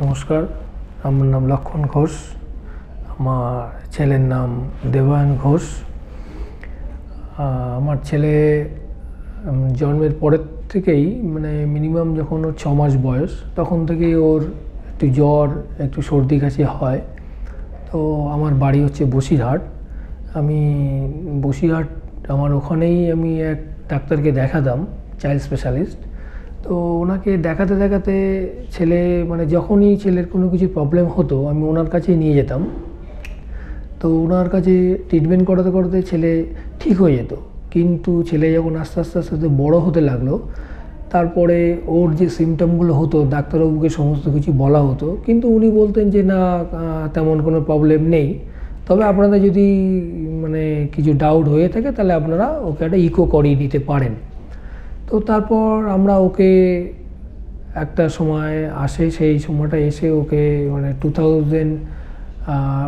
নমস্কার, আমার নাম লক্ষণ ঘোষ। আমার ছেলের নাম দেবায়ন ঘোষ। আমার ছেলে জন্মের পরের থেকেই মিনিমাম যখন ওর 6 মাস বয়স তখন থেকেই ওর একটু জ্বর, একটু সর্দি কাশি হয়। তো আমার বাড়ি হচ্ছে বসিরহাট। আমি বসিরহাট আমার ওখানেই আমি এক ডাক্তারকে দেখাতাম, চাইল্ড স্পেশালিস্ট। তো ওনাকে দেখাতে দেখাতে ছেলে যখনই ছেলের কোনো কিছু প্রবলেম হতো আমি ওনার কাছেই নিয়ে যেতাম। তো ওনার কাছে ট্রিটমেন্ট করাতে করাতে ছেলে ঠিক হয়ে যেত। কিন্তু ছেলে যখন আস্তে আস্তে আস্তে আস্তে বড়ো হতে লাগলো, তারপরে ওর যে সিমটমগুলো হতো ডাক্তারবাবুকে সমস্ত কিছু বলা হতো, কিন্তু উনি বলতেন যে না, তেমন কোনো প্রবলেম নেই, তবে আপনাদের যদি কিছু ডাউট হয়ে থাকে তাহলে আপনারা ওকে একটা ইকো করিয়ে নিতে পারেন। তো তারপর আমরা ওকে একটা সময় আসে, সেই সময়টা এসে ওকে 2000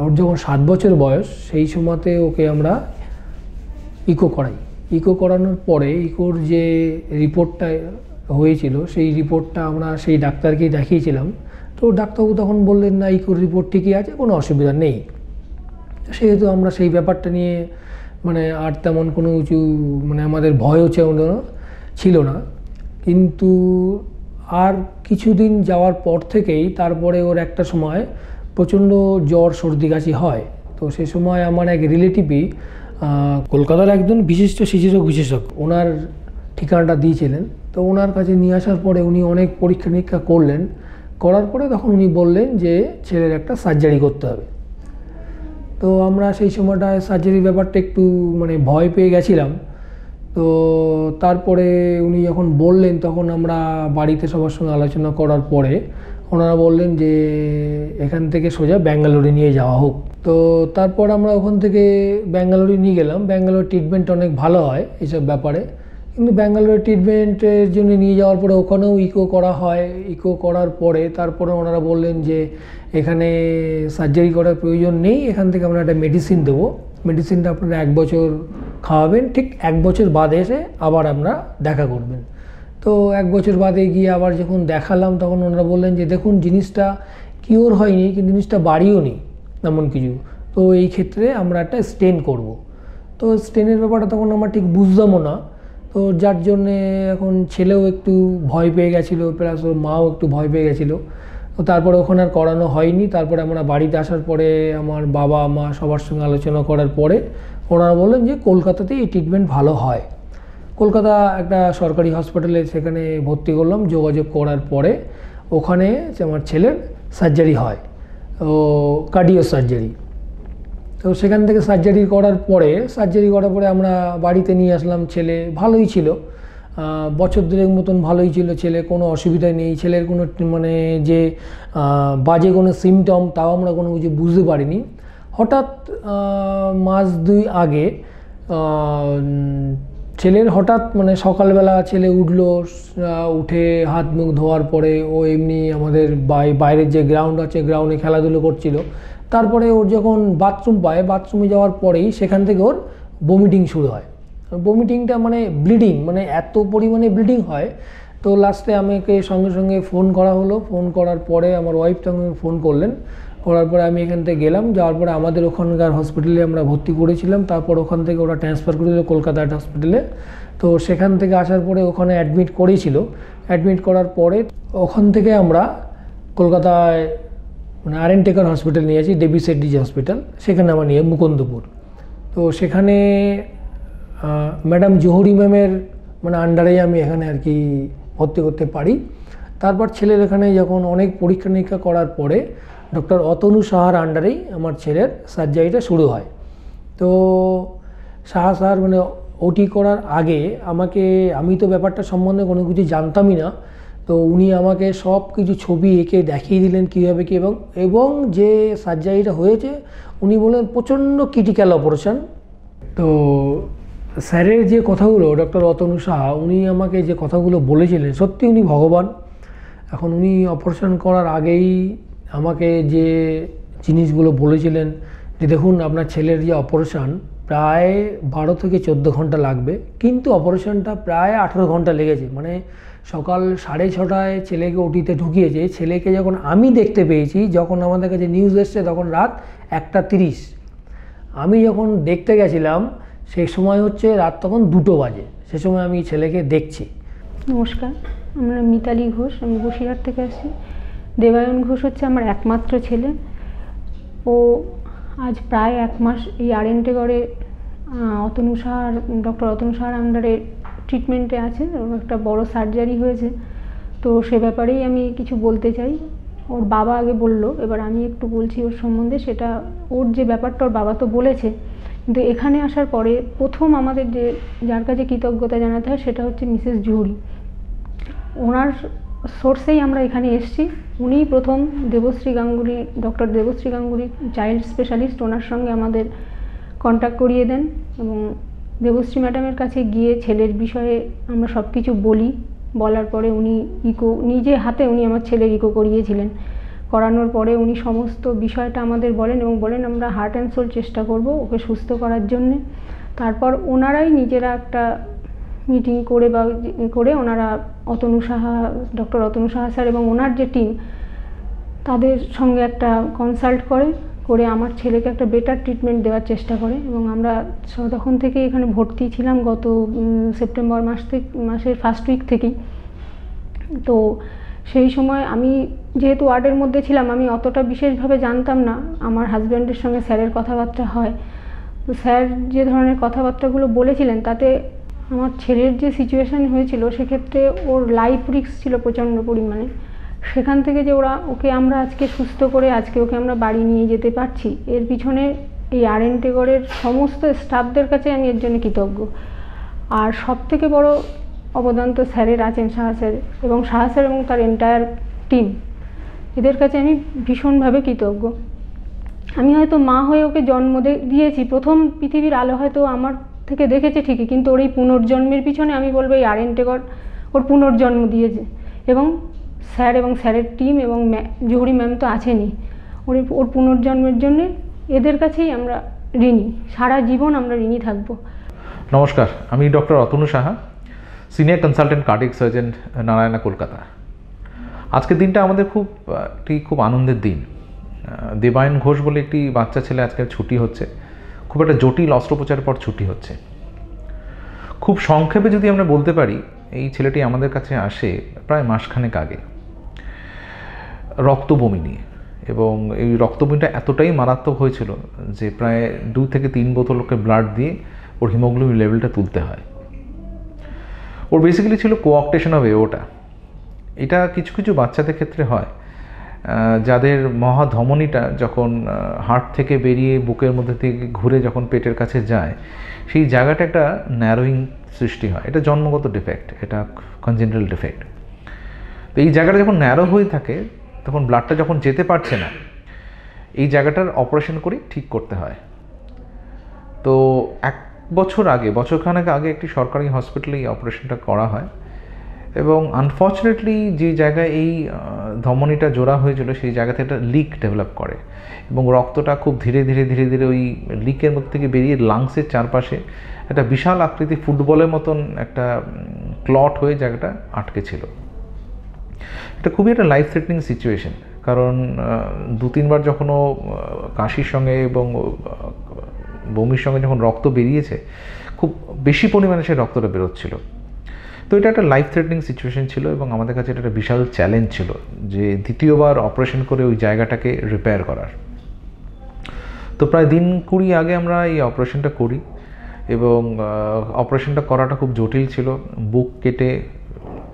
ওর যখন 7 বছর বয়স সেই সময়তে ওকে আমরা ইকো করাই। ইকো করানোর পরে ইকোর যে রিপোর্টটা হয়েছিল সেই রিপোর্টটা আমরা সেই ডাক্তারকেই দেখিয়েছিলাম। তো ডাক্তারবাবু তখন বললেন না, ইকোর রিপোর্ট ঠিকই আছে, কোনো অসুবিধা নেই। সেহেতু আমরা সেই ব্যাপারটা নিয়ে আর তেমন কোনো কিছু আমাদের ভয়ও ছিল না। কিন্তু আর কিছুদিন যাওয়ার পর থেকেই তারপরে ওর একটা সময় প্রচণ্ড জ্বর সর্দি কাশি হয়। তো সেই সময় আমার এক রিলেটিভই কলকাতার একজন বিশিষ্ট শিশুরোগ বিশেষজ্ঞ ওনার ঠিকানাটা দিয়েছিলেন। তো ওনার কাছে নিয়ে আসার পরে উনি অনেক পরীক্ষা নিরীক্ষা করলেন, করার পরে তখন উনি বললেন যে ছেলের একটা সার্জারি করতে হবে। তো আমরা সেই সময়টায় সার্জারির ব্যাপারটা একটু ভয় পেয়ে গেছিলাম। তো তারপরে উনি যখন বললেন তখন আমরা বাড়িতে সবার সঙ্গে আলোচনা করার পরে ওনারা বললেন যে এখান থেকে সোজা ব্যাঙ্গালোরে নিয়ে যাওয়া হোক। তো তারপর আমরা ওখান থেকে ব্যাঙ্গালোরে নিয়ে গেলাম। ব্যাঙ্গালোর ট্রিটমেন্ট অনেক ভালো হয় এইসব ব্যাপারে, কিন্তু ব্যাঙ্গালোরের ট্রিটমেন্টের জন্য নিয়ে যাওয়ার পরে ওখানেও ইকো করা হয়। ইকো করার পরে তারপরে ওনারা বললেন যে এখানে সার্জারি করার প্রয়োজন নেই, এখান থেকে আমরা একটা মেডিসিন দেবো, মেডিসিনটা আপনারা 1 বছর খাওয়াবেন, ঠিক 1 বছর বাদে এসে আবার আপনারা দেখা করবেন। তো 1 বছর বাদে গিয়ে আবার যখন দেখালাম তখন ওনারা বললেন যে দেখুন, জিনিসটা কিওর হয়নি কিন্তু জিনিসটা বাড়িও নি এমন কিছু, তো এই ক্ষেত্রে আমরা একটা স্টেন করব। তো স্টেনের ব্যাপারটা তখন আমরা ঠিক বুঝতামও না। তো যার জন্যে এখন ছেলেও একটু ভয় পেয়ে গেছিলো, প্লাস ওর মাও একটু ভয় পেয়ে গেছিলো। তো তারপরে ওখানে আর করানো হয়নি। তারপরে আমরা বাড়িতে আসার পরে আমার বাবা মা সবার সঙ্গে আলোচনা করার পরে ওনারা বললেন যে কলকাতাতেই এই ট্রিটমেন্ট ভালো হয়। কলকাতা একটা সরকারি হসপিটালে সেখানে ভর্তি করলাম। যোগাযোগ করার পরে ওখানে আমার ছেলের সার্জারি হয়, ও কার্ডিও সার্জারি। তো সেখান থেকে সার্জারি করার পরে আমরা বাড়িতে নিয়ে আসলাম। ছেলে ভালোই ছিল, বছর 2 মতন ভালোই ছিল ছেলে, কোনো অসুবিধা নেই। ছেলের কোনো যে বাজে কোনো সিমটম তাও আমরা কোনো কিছু বুঝতে পারিনি। হঠাৎ মাস 2 আগে ছেলের হঠাৎ সকালবেলা ছেলে উঠলো, উঠে হাত মুখ ধোয়ার পরে ও এমনি আমাদের বাইরের যে গ্রাউন্ড আছে গ্রাউন্ডে খেলাধুলো করছিল। তারপরে ওর যখন বাথরুম পায়, বাথরুমে যাওয়ার পরেই সেখান থেকে ওর বমিটিং শুরু হয়। বমিটিংটা ব্লিডিং, এত পরিমাণে ব্লিডিং হয়। তো লাস্টে আমাকে সঙ্গে সঙ্গে ফোন করা হলো। ফোন করার পরে আমার ওয়াইফ তখন ফোন করলেন, করার পরে আমি এখান থেকে গেলাম। যাওয়ার পরে আমাদের ওখানকার হসপিটালে আমরা ভর্তি করেছিলাম। তারপর ওখান থেকে ওরা ট্রান্সফার করে দিল কলকাতা একটা হসপিটালে। তো সেখান থেকে আসার পরে ওখানে অ্যাডমিট করেছিল। অ্যাডমিট করার পরে ওখান থেকে আমরা কলকাতায় আর.এন. টেকার হসপিটাল নিয়েছি, দেবী সেট্টি হসপিটাল, সেখানে আমরা নিয়ে মুকুন্দপুর। তো সেখানে ম্যাডাম জোহরি ম্যামের আন্ডারেই আমি এখানে আর কি ভর্তি করতে পারি। তারপর ছেলের এখানে যখন অনেক পরীক্ষা নিরীক্ষা করার পরে ডক্টর অতনু সাহার আন্ডারেই আমার ছেলের সার্জারিটা শুরু হয়। তো সাহা স্যার ওটি করার আগে আমি তো ব্যাপারটা সম্বন্ধে কোনো কিছু জানতামই না। তো উনি আমাকে সব কিছু ছবি এঁকে দেখিয়ে দিলেন কীভাবে কী, এবং যে সার্জারিটা হয়েছে উনি বললেন প্রচণ্ড ক্রিটিক্যাল অপারেশন। তো স্যারের যে কথাগুলো, ডক্টর অতনু সাহা উনি আমাকে যে কথাগুলো বলেছিলেন, সত্যি উনি ভগবান। এখন উনি অপারেশন করার আগেই আমাকে যে জিনিসগুলো বলেছিলেন যে দেখুন, আপনার ছেলের যে অপারেশন প্রায় 12 থেকে 14 ঘন্টা লাগবে, কিন্তু অপারেশনটা প্রায় 18 ঘন্টা লেগেছে। মানে সকাল 6:30টায় ছেলেকে ওটিতে ঢুকিয়েছে, ছেলেকে যখন আমি দেখতে পেয়েছি, যখন আমাদের কাছে নিউজ এসছে তখন রাত 1:30। আমি যখন দেখতে গেছিলাম সেই সময় হচ্ছে রাত তখন 2টো বাজে, সে সময় আমি ছেলেকে দেখছি। নমস্কার, আমরা মিতালি ঘোষ, আমি বসিরহাট থেকে আসছি। দেবায়ন ঘোষ হচ্ছে আমার একমাত্র ছেলে। ও আজ প্রায় 1 মাস এই আরএনটেগড়ে ডক্টর অতনু সাহার আন্ডারে ট্রিটমেন্টে আছে। ওর একটা বড় সার্জারি হয়েছে, তো সে ব্যাপারেই আমি কিছু বলতে চাই। ওর বাবা আগে বলল, এবার আমি একটু বলছি ওর সম্বন্ধে। সেটা ওর যে ব্যাপারটা ওর বাবা তো বলেছে, কিন্তু এখানে আসার পরে প্রথম আমাদের যার কাছে কৃতজ্ঞতা জানাতে হয় সেটা হচ্ছে মিসেস জুহরি। ওনার সোর্সেই আমরা এখানে এসেছি। উনিই প্রথম doctor Debashree Ganguly child specialist, ওনার সঙ্গে আমাদের কন্ট্যাক্ট করিয়ে দেন এবং দেবশ্রী ম্যাডামের কাছে গিয়ে ছেলের বিষয়ে আমরা সব কিছু বলি। বলার পরে উনি নিজে হাতে উনি আমার ছেলের ইকো করিয়েছিলেন। করানোর পরে উনি সমস্ত বিষয়টা আমাদের বলেন এবং বলেন আমরা হার্ট অ্যান্ড সোল চেষ্টা করব ওকে সুস্থ করার জন্যে। তারপর ওনারাই নিজেরা একটা মিটিং করে ওনারা ডক্টর অতনু সাহা স্যার এবং ওনার যে টিম, তাদের সঙ্গে একটা কনসাল্ট করে আমার ছেলেকে একটা বেটার ট্রিটমেন্ট দেওয়ার চেষ্টা করে। এবং আমরা তখন থেকে এখানে ভর্তি ছিলাম গত সেপ্টেম্বর মাসের ফার্স্ট উইক থেকেই। তো সেই সময় আমি যেহেতু ওয়ার্ডের মধ্যে ছিলাম, আমি অতটা বিশেষভাবে জানতাম না। আমার হাজব্যান্ডের সঙ্গে স্যারের কথাবার্তা হয়, তো স্যার যে ধরনের কথাবার্তাগুলো বলেছিলেন তাতে আমার ছেলের যে সিচুয়েশান হয়েছিল সেক্ষেত্রে ওর লাইফ রিস্ক ছিল প্রচণ্ড পরিমাণে। সেখান থেকে যে ওকে আমরা আজকে সুস্থ করে আজকে ওকে আমরা বাড়ি নিয়ে যেতে পারছি, এর পিছনে এই আরএনটেগড়ের সমস্ত স্টাফদের কাছে আমি এর জন্য কৃতজ্ঞ। আর সবথেকে বড় অবদান তো স্যারের আছেন, সাহা স্যার এবং তার এন্টায়ার টিম, এদের কাছে আমি ভীষণভাবে কৃতজ্ঞ। আমি হয়তো মা হয়ে ওকে জন্ম দিয়েছি, প্রথম পৃথিবীর আলো হয়তো আমার থেকে দেখেছে ঠিকই, কিন্তু ওর এই পুনর্জন্মের পিছনে আমি বলবো এই আরএনটেগড় ওর পুনর্জন্ম দিয়েছে। এবং স্যার এবং স্যারের টিম এবং জুহরি ম্যাম তো আছেনই, ওর পুনর্জন্মের জন্যে এদের কাছেই আমরা ঋণী, সারা জীবন আমরা ঋণী থাকবো। নমস্কার, আমি doctor Atanu Saha, senior consultant cardiac surgeon, Narayana, Kolkata. আজকের দিনটা আমাদের খুব আনন্দের দিন। দেবায়ন ঘোষ বলে একটি বাচ্চা ছেলে আজকে ছুটি হচ্ছে, খুব একটা জটিল অস্ত্রোপচারের পর ছুটি হচ্ছে। খুব সংক্ষেপে যদি আমরা বলতে পারি, এই ছেলেটি আমাদের কাছে আসে প্রায় মাসখানেক আগে রক্তবমি নিয়ে, এবং এই রক্তবমিটা এতটাই মারাত্মক হয়েছিল যে প্রায় 2 থেকে 3 বোতল ওকে ব্লাড দিয়ে ওর হিমোগ্লোবিন লেভেলটা তুলতে হয়। ওর বেসিক্যালি ছিল কোঅক্টেশন অফ এওটা। এটা কিছু কিছু বাচ্চাদের ক্ষেত্রে হয়, যাদের মহাধমনীটা যখন হার্ট থেকে বেরিয়ে বুকের মধ্যে থেকে ঘুরে যখন পেটের কাছে যায়, সেই জায়গাটা একটা ন্যারোয়িং সৃষ্টি হয়। এটা জন্মগত ডিফেক্ট, এটা কনজেনিটাল ডিফেক্ট। তো এই জায়গাটা যখন ন্যারো হয়ে থাকে, তখন ব্লাডটা যখন যেতে পারছে না, এই জায়গাটার অপারেশন করে ঠিক করতে হয়। তো 1 বছরখানেক আগে একটি সরকারি হসপিটালে এই অপারেশনটা করা হয়, এবং আনফর্চুনেটলি যে জায়গায় এই ধমনীটা জোড়া হয়েছিল সেই জায়গাতে একটা লিক ডেভেলপ করে, এবং রক্তটা খুব ধীরে ধীরে ওই লিকের মধ্যে থেকে বেরিয়ে লাংসের চারপাশে একটা বিশাল আকৃতি ফুটবলের মতন একটা ক্লট হয়ে জায়গাটা আটকে ছিল। এটা খুবই একটা লাইফ থ্রেটনিং সিচুয়েশন, কারণ 2-3 বার যখন ও কাশির সঙ্গে এবং বমির সঙ্গে যখন রক্ত বেরিয়েছে, খুব বেশি পরিমাণে সেই রক্তটা বেরোচ্ছিল। তো এটা একটা লাইফ থ্রেটনিং সিচুয়েশন ছিল, এবং আমাদের কাছে এটা একটা বিশাল চ্যালেঞ্জ ছিল যে দ্বিতীয়বার অপারেশন করে ওই জায়গাটাকে রিপেয়ার করার। তো প্রায় দিন 20 আগে আমরা এই অপারেশনটা করি, এবং অপারেশনটা করাটা খুব জটিল ছিল। বুক কেটে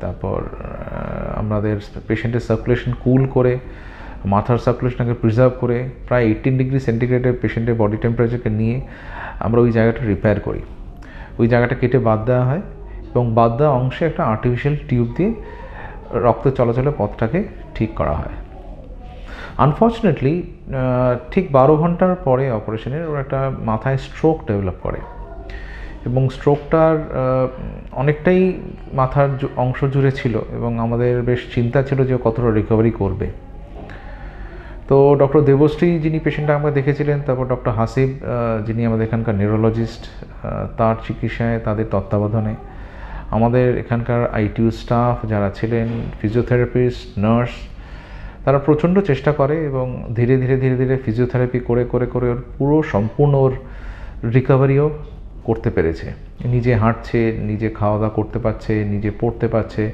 তারপর আমাদের পেশেন্টের সার্কুলেশন কুল করে, মাথার সার্কুলেশনকে প্রিজার্ভ করে, প্রায় 18 ডিগ্রি সেন্টিগ্রেডের পেশেন্টের বডি টেম্পারেচারকে নিয়ে আমরা ওই জায়গাটা রিপেয়ার করি। ওই জায়গাটা কেটে বাদ দেওয়া হয়, এবং বাদ দেওয়া অংশে একটা আর্টিফিশিয়াল টিউব দিয়ে রক্ত চলাচলের পথটাকে ঠিক করা হয়। আনফর্চুনেটলি ঠিক 12 ঘন্টার পরে অপারেশনের ওর একটা মাথায় স্ট্রোক ডেভেলপ করে, এবং স্ট্রোকটার অনেকটাই মাথার অংশ জুড়ে ছিল, এবং আমাদের বেশ চিন্তা ছিল যে কতটা রিকভারি করবে। তো ডক্টর দেবশ্রী যিনি পেশেন্টটা আমাকে দেখেছিলেন, তারপর ডক্টর হাসিব যিনি আমাদের এখানকার নিউরোলজিস্ট, তার চিকিৎসায়, তাদের তত্ত্বাবধানে আমাদের এখানকার আইটিইউ স্টাফ যারা ছিলেন, ফিজিওথেরাপিস্ট, নার্স, তারা প্রচণ্ড চেষ্টা করে এবং ধীরে ধীরে ধীরে ধীরে ফিজিওথেরাপি করে করে করে ওর পুরো সম্পূর্ণ ওর রিকভারিও করতে পেরেছে। নিজে হাঁটছে, নিজে খাওয়া দাওয়া করতে পারছে, নিজে পড়তে পারছে।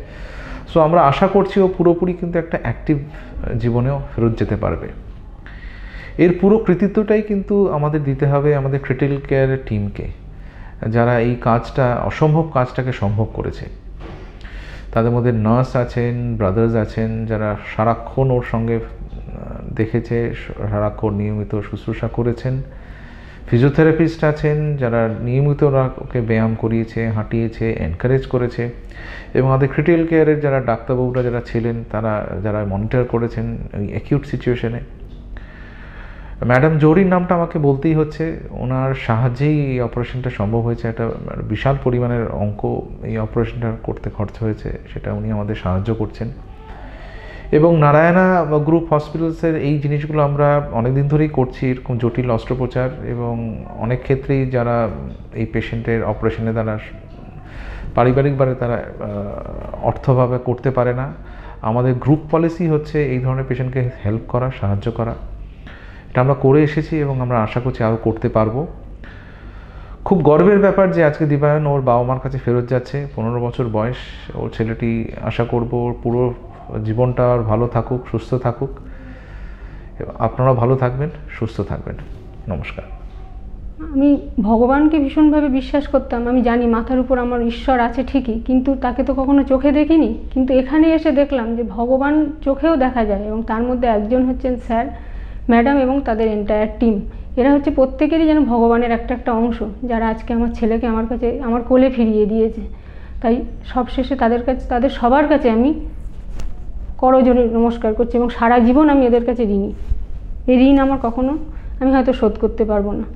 সো আমরা আশা করছি ও পুরোপুরি কিন্তু একটা অ্যাক্টিভ জীবনেও ফেরত যেতে পারবে। এর পুরো কৃতিত্বটাই কিন্তু আমাদের দিতে হবে আমাদের ক্রিটিক্যাল কেয়ারের টিমকে, যারা এই কাজটা, অসম্ভব কাজটাকে সম্ভব করেছে। তাদের মধ্যে নার্স আছেন, ব্রাদার্স আছেন, যারা সারাক্ষণ ওর সঙ্গে দেখেছে, সারাক্ষণ নিয়মিত শুশ্রূষা করেছেন। ফিজিওথেরাপিস্ট আছেন, যারা নিয়মিত ওকে ব্যায়াম করিয়েছে, হাঁটিয়েছে, এনকারেজ করেছে। এবং আমাদের ক্রিটিক্যাল কেয়ারের যারা ডাক্তারবাবুরা যারা ছিলেন, তারা যারা মনিটর করেছেন ওই অ্যাকিউট সিচুয়েশনে। ম্যাডাম জোহরির নামটা আমাকে বলতেই হচ্ছে, ওনার সাহায্যেই এই অপারেশনটা সম্ভব হয়েছে। একটা বিশাল পরিমাণের অঙ্ক এই অপারেশনটা করতে খরচ হয়েছে, সেটা উনি আমাদের সাহায্য করছেন। এবং নারায়ণা গ্রুপ হসপিটালসের এই জিনিসগুলো আমরা অনেক দিন ধরেই করছি, এরকম জটিল অস্ত্রোপচার, এবং অনেক ক্ষেত্রেই যারা এই পেশেন্টের অপারেশনে তারা পারিবারিকভাবে তারা অর্থভাবে করতে পারে না, আমাদের গ্রুপ পলিসি হচ্ছে এই ধরনের পেশেন্টকে হেল্প করা, সাহায্য করা। এটা আমরা করে এসেছি এবং আমরা আশা করছি আরও করতে পারবো। খুব গর্বের ব্যাপার যে আজকে দিবায়ন ওর বাবা মার কাছে ফেরত যাচ্ছে। 15 বছর বয়স ওর ছেলেটি। আশা করব ওর পুরো জীবনটা আর ভালো থাকুক, সুস্থ থাকুক। আপনারাও ভালো থাকবেন, সুস্থ থাকবেন। নমস্কার। আমি ভগবানকে ভীষণভাবে বিশ্বাস করতাম। আমি জানি মাথার উপর আমার ঈশ্বর আছে ঠিকই, কিন্তু তাকে তো কখনো চোখে দেখিনি। কিন্তু এখানে এসে দেখলাম যে ভগবান চোখেও দেখা যায়, এবং তার মধ্যে একজন হচ্ছেন স্যার, ম্যাডাম এবং তাদের এন্টায়ার টিম। এরা হচ্ছে প্রত্যেকেরই যেন ভগবানের একটা একটা অংশ, যারা আজকে আমার ছেলেকে আমার কাছে, আমার কোলে ফিরিয়ে দিয়েছে। তাই সবশেষে তাদের কাছে, তাদের সবার কাছে আমি করজোড়ে নমস্কার করছি, এবং সারা জীবন আমি এদের কাছে ঋণী। এই ঋণ আমার কখনো, আমি হয়তো শোধ করতে পারবো না।